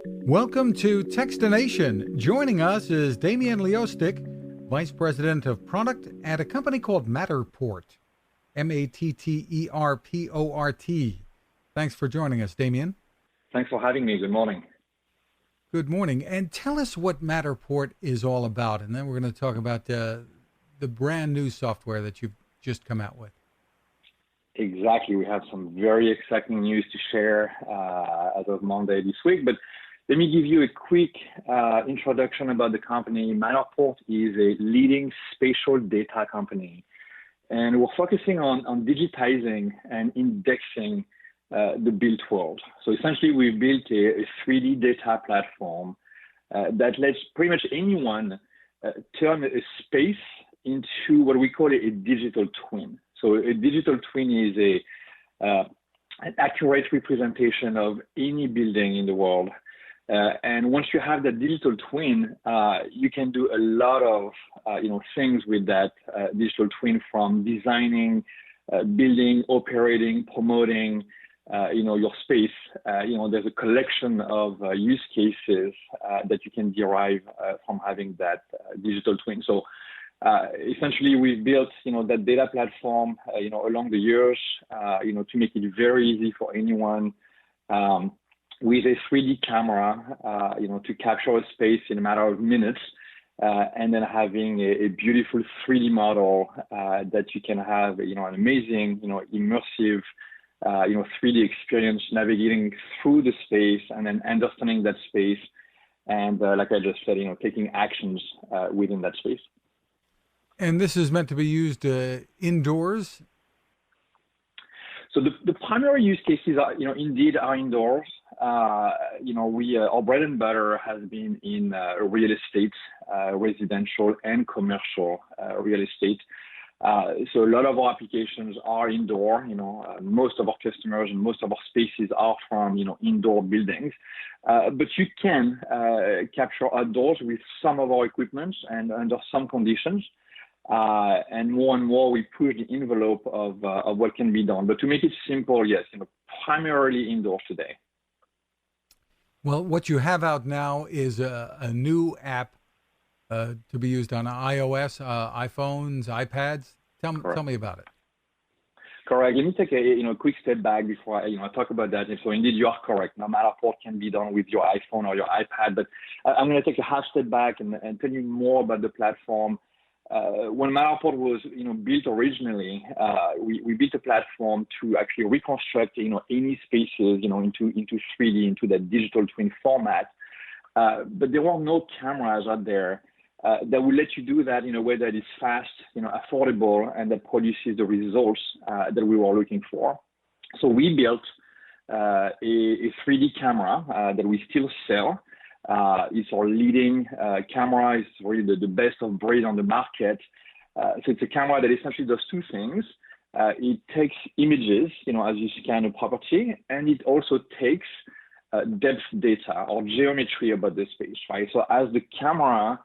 Welcome to Techstination. Joining us is Damien Leostic, Vice President of Product at a company called Matterport. Matterport. Thanks for joining us, Damien. Thanks for having me. Good morning. Good morning. And tell us what Matterport is all about, and then we're going to talk about the brand new software that you've just come out with. Exactly. We have some very exciting news to share as of Monday this week. But let me give you a quick introduction about the company. Matterport is a leading spatial data company, and we're focusing on digitizing and indexing the built world. So essentially, we built a 3D data platform that lets pretty much anyone turn a space into what we call a digital twin. So a digital twin is an accurate representation of any building in the world. And once you have that digital twin, you can do a lot of things with that digital twin, from designing, building, operating, promoting your space. There's a collection of use cases that you can derive from having that digital twin. So essentially, we've built, that data platform, along the years, to make it very easy for anyone with a 3D camera, to capture a space in a matter of minutes, and then having a beautiful 3D model that you can have, an amazing, immersive, 3D experience navigating through the space and then understanding that space. And like I just said, taking actions within that space. And this is meant to be used indoors? So the primary use cases are, indeed are indoors. Our bread and butter has been in real estate, residential and commercial real estate. So a lot of our applications are indoor. Most of our customers and most of our spaces are from, indoor buildings. But you can capture outdoors with some of our equipment and under some conditions. And more we push the envelope of what can be done. But to make it simple, yes, primarily indoors today. Well, what you have out now is a new app to be used on iOS, iPhones, iPads. Tell me about it. Correct. Let me take a quick step back before I talk about that. And so indeed, you are correct. Now, Matterport can be done with your iPhone or your iPad, but I'm going to take a half step back and tell you more about the platform. When Matterport was, built originally, we built a platform to actually reconstruct, any spaces, into 3D, into that digital twin format. But there were no cameras out there that will let you do that in a way that is fast, affordable, and that produces the results that we were looking for. So we built a 3D camera that we still sell. It's our leading camera. It's really the best of breed on the market. So it's a camera that essentially does two things. It takes images, as you scan a property, and it also takes depth data or geometry about the space, right? So as the camera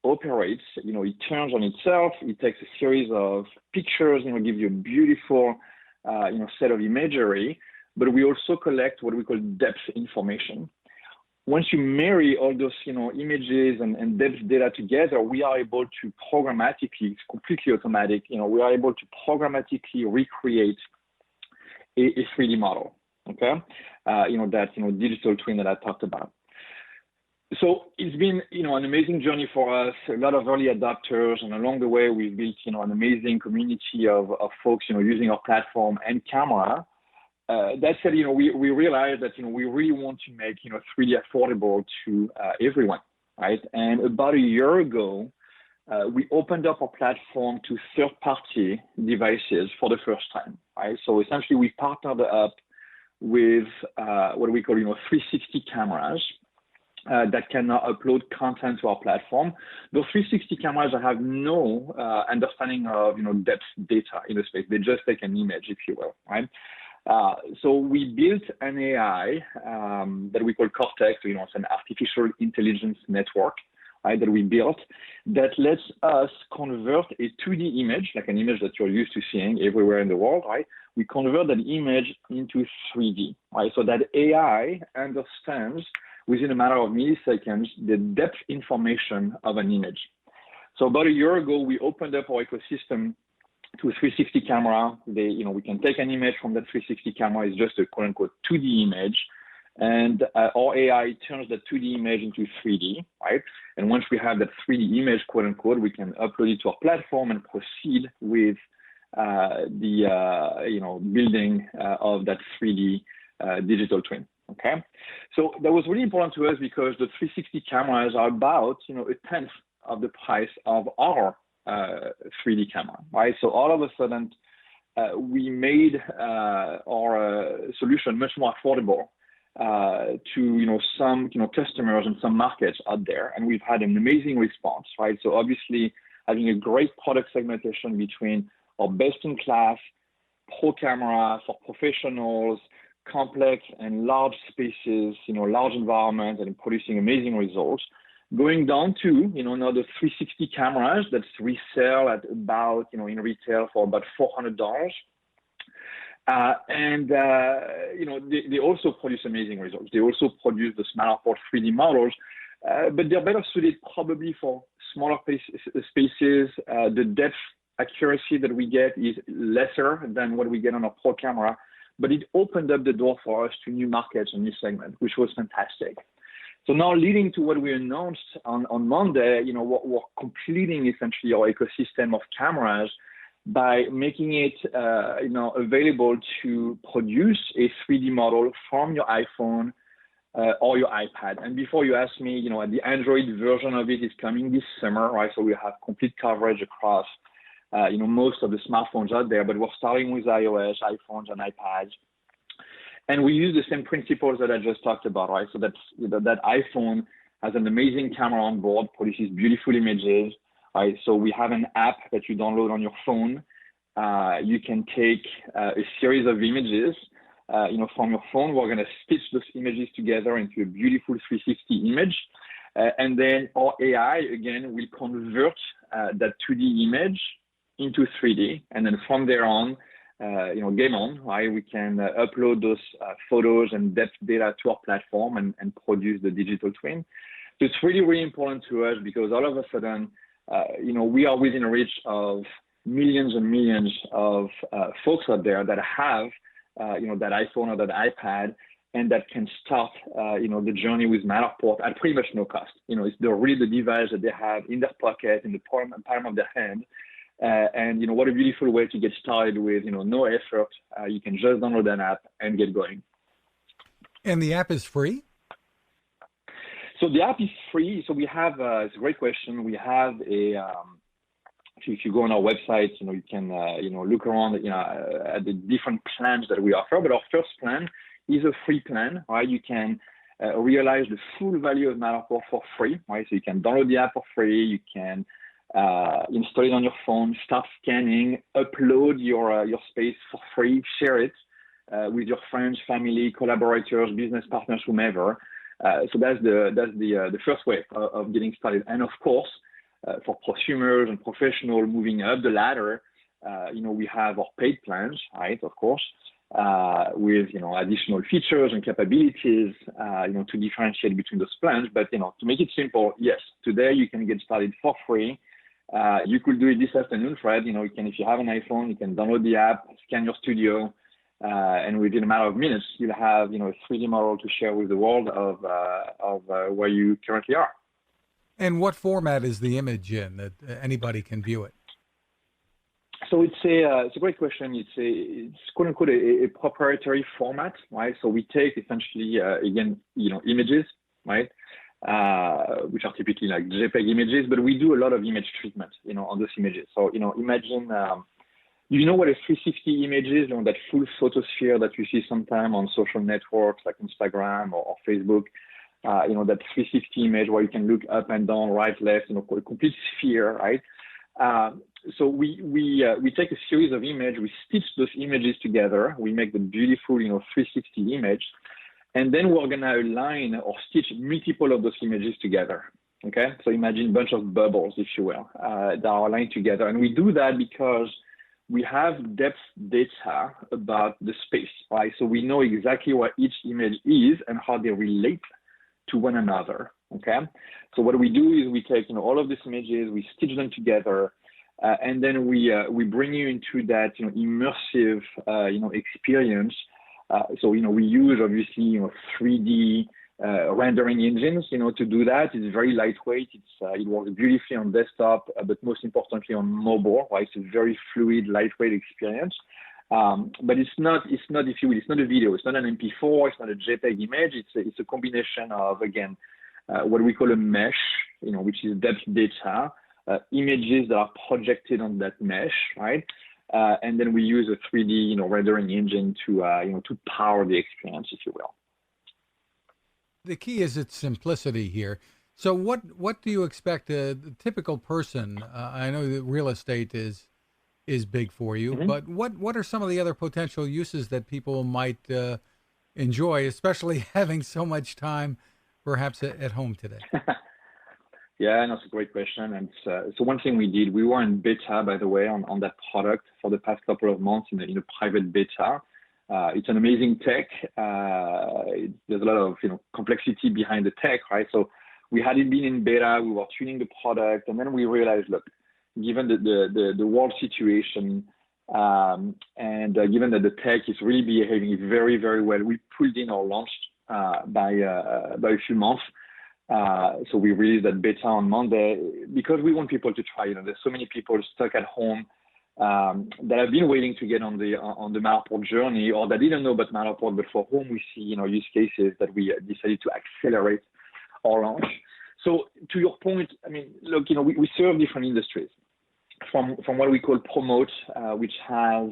operates, it turns on itself. It takes a series of pictures, gives you a beautiful, set of imagery. But we also collect what we call depth information. Once you marry all those, images and depth data together, we are able to programmatically, it's completely automatic, we are able to programmatically recreate a 3D model, okay? That, digital twin that I talked about. So it's been, an amazing journey for us, a lot of early adopters, and along the way, we've built, an amazing community of folks, using our platform and camera. That said, we realized that, we really want to make, 3D affordable to everyone, right? And about a year ago, we opened up our platform to third-party devices for the first time, right? So essentially, we partnered up with what we call, 360 cameras that can now upload content to our platform. Those 360 cameras have no understanding of, depth data in the space. They just take an image, if you will, right? So we built an AI that we call Cortex, it's an artificial intelligence network, right, that we built that lets us convert a 2D image, like an image that you're used to seeing everywhere in the world, right? We convert that image into 3D, right? So that AI understands within a matter of milliseconds, the depth information of an image. So about a year ago, we opened up our ecosystem to a 360 camera. We can take an image from that 360 camera. It's just a quote unquote 2D image. And our AI turns that 2D image into 3D, right? And once we have that 3D image, quote unquote, we can upload it to our platform and proceed with building of that 3D digital twin. Okay, so that was really important to us because the 360 cameras are about a tenth of the price of our 3D camera, right? So all of a sudden, we made our solution much more affordable to some customers and some markets out there, and we've had an amazing response, right? So obviously, having a great product segmentation between our best-in-class pro camera for professionals, complex and large spaces, large environments, and producing amazing results. Going down to, now the 360 cameras that resell at about, in retail for about $400. They also produce amazing results. They also produce the Matterport 3D models, but they're better suited probably for smaller spaces. The depth accuracy that we get is lesser than what we get on a pro camera, but it opened up the door for us to new markets and new segments, which was fantastic. So now leading to what we announced on Monday, we're completing essentially our ecosystem of cameras by making it, available to produce a 3D model from your iPhone or your iPad. And before you ask me, the Android version of it is coming this summer, right? So we have complete coverage across, most of the smartphones out there, but we're starting with iOS, iPhones, and iPads. And we use the same principles that I just talked about, right? So that's, that iPhone has an amazing camera on board, produces beautiful images, right? So we have an app that you download on your phone. You can take a series of images, from your phone. We're going to stitch those images together into a beautiful 360 image. And then our AI, again, will convert that 2D image into 3D. And then from there on, game on, right? We can upload those photos and depth data to our platform and produce the digital twin. So it's really, really important to us because all of a sudden, we are within reach of millions and millions of folks out there that have, that iPhone or that iPad, and that can start, the journey with Matterport at pretty much no cost. It's really the device that they have in their pocket, in the palm of their hand. And what a beautiful way to get started with, no effort. You can just download an app and get going. And the app is free? So the app is free. So we have, it's a great question. We have if you go on our website, you can, look around, at the different plans that we offer. But our first plan is a free plan, right? You can realize the full value of Matterport for free, right? So you can download the app for free. You can install it on your phone, start scanning, upload your space for free, share it with your friends, family, collaborators, business partners, whomever. So that's the first way of getting started. And of course, for prosumers and professionals moving up the ladder, we have our paid plans, right? Of course, with additional features and capabilities, to differentiate between those plans. But to make it simple, yes, today you can get started for free. You could do it this afternoon, Fred. You can, if you have an iPhone, you can download the app, scan your studio, and within a matter of minutes, you'll have a 3D model to share with the world of where you currently are. And what format is the image in that anybody can view it? So it's a great question. It's quote unquote a proprietary format, right? So we take essentially again images, right? Which are typically like JPEG images, but we do a lot of image treatment, on those images. So, imagine, what a 360 image is, that full photosphere that you see sometime on social networks like Instagram or Facebook, that 360 image where you can look up and down, right, left, a complete sphere, right? So we take a series of images, we stitch those images together, we make the beautiful, 360 image. And then we're going to align or stitch multiple of those images together, okay? So imagine a bunch of bubbles, if you will, that are aligned together. And we do that because we have depth data about the space, right? So we know exactly what each image is and how they relate to one another. Okay, so what we do is we take all of these images, we stitch them together, and then we bring you into that immersive experience. So we use obviously 3D rendering engines to do that. It's very lightweight. It works beautifully on desktop, but most importantly on mobile. Right, it's a very fluid, lightweight experience. But it's not, if you will, it's not a video. It's not an MP4. It's not a JPEG image. It's a combination of, again, what we call a mesh, which is depth data, images that are projected on that mesh, right? And then we use a 3D, rendering engine to power the experience, if you will. The key is its simplicity here. So what do you expect the typical person? I know that real estate is big for you, but what are some of the other potential uses that people might enjoy, especially having so much time perhaps at home today? Yeah, that's a great question. And so one thing we did, we were in beta, by the way, on that product for the past couple of months in a private beta. It's an amazing tech. There's a lot of complexity behind the tech, right? So we had it been in beta, we were tuning the product, and then we realized, look, given the world situation and given that the tech is really behaving very, very well, we pulled in our launch by a few months. So we released that beta on Monday because we want people to try. There's so many people stuck at home that have been waiting to get on the Matterport journey, or that didn't know about Matterport, but for whom we see use cases that we decided to accelerate our launch. So to your point, I mean, look, we serve different industries. From what we call Promote, which has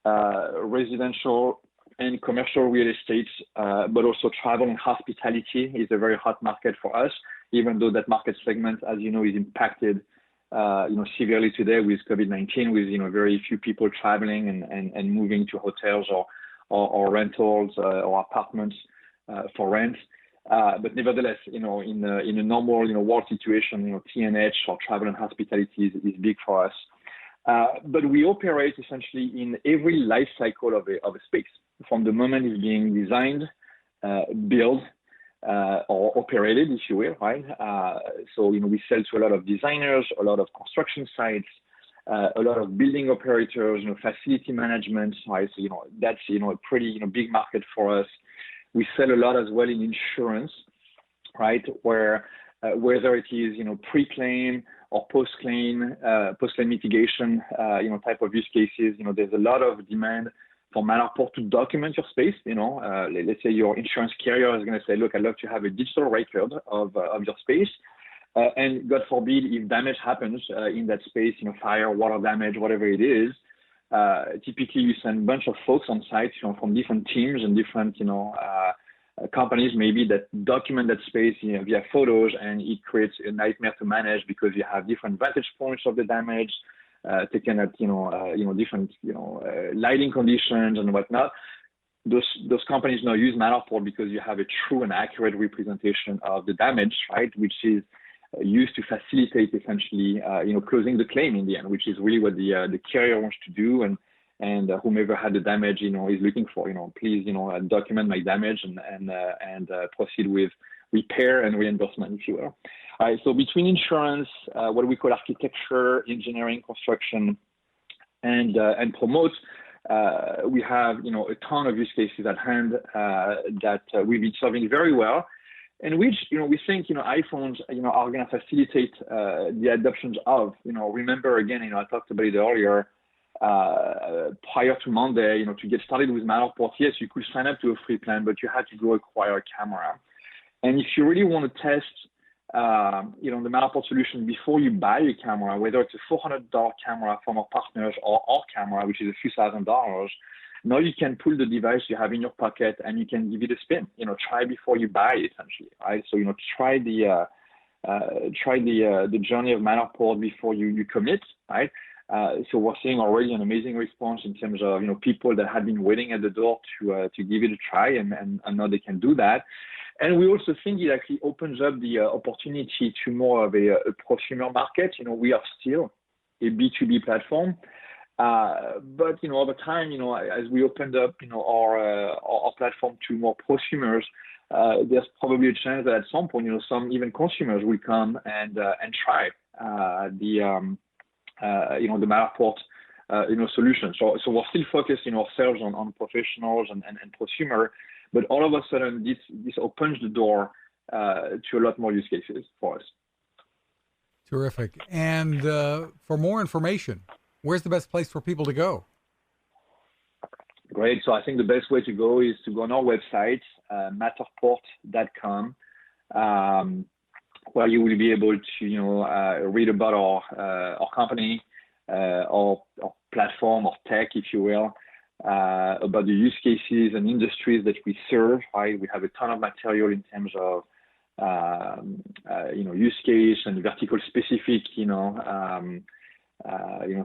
residential and commercial real estate, but also travel and hospitality is a very hot market for us, even though that market segment, as you know, is impacted severely today with COVID-19, with very few people traveling and moving to hotels or rentals or apartments for rent. But nevertheless, in a normal world situation, T&H or travel and hospitality is big for us. But we operate essentially in every life cycle of a space, from the moment it's being designed, built, or operated, if you will, right? So we sell to a lot of designers, a lot of construction sites, a lot of building operators, facility management, right? So that's a pretty big market for us. We sell a lot as well in insurance, right? Where whether it is pre-claim or post-claim mitigation, type of use cases, there's a lot of demand for Matterport to document your space. Let's say your insurance carrier is going to say, look, I'd love to have a digital record of your space. And God forbid, if damage happens in that space, fire, water damage, whatever it is, typically you send a bunch of folks on site, from different teams and different, companies maybe that document that space, via photos, and it creates a nightmare to manage because you have different vantage points of the damage, taken at, different, lighting conditions and whatnot. Those companies now use Matterport because you have a true and accurate representation of the damage, right? Which is used to facilitate essentially, closing the claim in the end, which is really what the carrier wants to do, and whomever had the damage, is looking for, please, document my damage and proceed with repair and reimbursement, if you will. All right, so between insurance, what we call architecture, engineering, construction, and Promote, we have, a ton of use cases at hand that we've been serving very well. And which, we think, iPhones, are going to facilitate the adoptions of. Remember, again, I talked about it earlier, prior to Monday, to get started with Matterport, yes, you could sign up to a free plan, but you had to go acquire a camera. And if you really want to test, the Matterport solution before you buy a camera, whether it's a $400 camera from our partners or our camera, which is a few $1,000s, now you can pull the device you have in your pocket and you can give it a spin. Try before you buy, essentially, right? So try the journey of Matterport before you commit, right? So we're seeing already an amazing response in terms of people that had been waiting at the door to give it a try, and now they can do that. And we also think it actually opens up the opportunity to more of a prosumer market. We are still a B2B platform. But over time, as we opened up, our platform to more prosumers, there's probably a chance that at some point, some even consumers will come and try the Matterport solution. So we're still focused ourselves on professionals and prosumer, but all of a sudden this opens the door to a lot more use cases for us. Terrific. And for more information, where's the best place for people to go? Great. So I think the best way to go is to go on our website, matterport.com, where you will be able to read about our company, our platform, our tech, if you will, about the use cases and industries that we serve. Right? We have a ton of material in terms of use case and vertical specific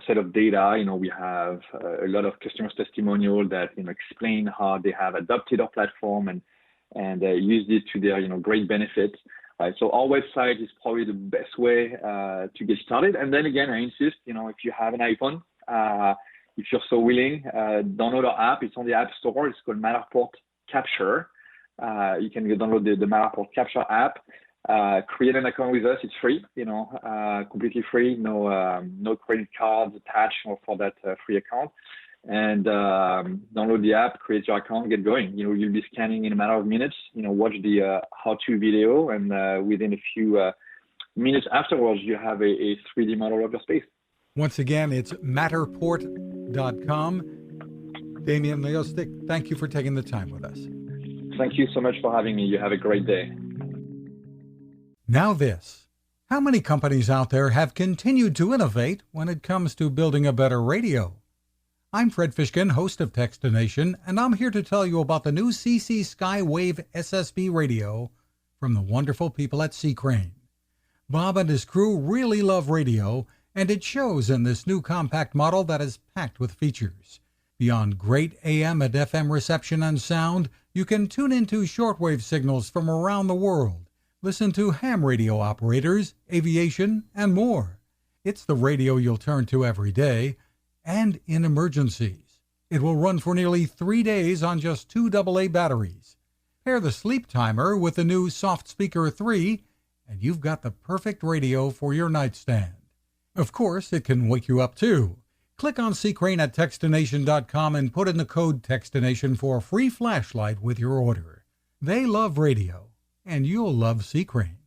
set of data. We have a lot of customers' testimonial that explain how they have adopted our platform and used it to their great benefit. Right, so our website is probably the best way to get started. And then again, I insist, if you have an iPhone, if you're so willing, download our app. It's on the App Store. It's called Matterport Capture. You can download the Matterport Capture app. Create an account with us. It's free, completely free. No credit cards attached for that free account. And download the app, create your account, get going. You'll be scanning in a matter of minutes. Watch the how-to video, and within a few minutes afterwards, you have a 3D model of your space. Once again, it's Matterport.com. Damien Leostic, thank you for taking the time with us. Thank you so much for having me. You have a great day. Now this. How many companies out there have continued to innovate when it comes to building a better radio? I'm Fred Fishkin, host of Techstination, and I'm here to tell you about the new CC Skywave SSB radio from the wonderful people at C-Crane. Bob and his crew really love radio, and it shows in this new compact model that is packed with features. Beyond great AM and FM reception and sound, you can tune into shortwave signals from around the world, listen to ham radio operators, aviation, and more. It's the radio you'll turn to every day, and in emergencies. It will run for nearly 3 days on just 2 AA batteries. Pair the sleep timer with the new Soft Speaker 3, and you've got the perfect radio for your nightstand. Of course, it can wake you up too. Click on C-Crane at Techstination.com and put in the code Techstination for a free flashlight with your order. They love radio, and you'll love C-Crane.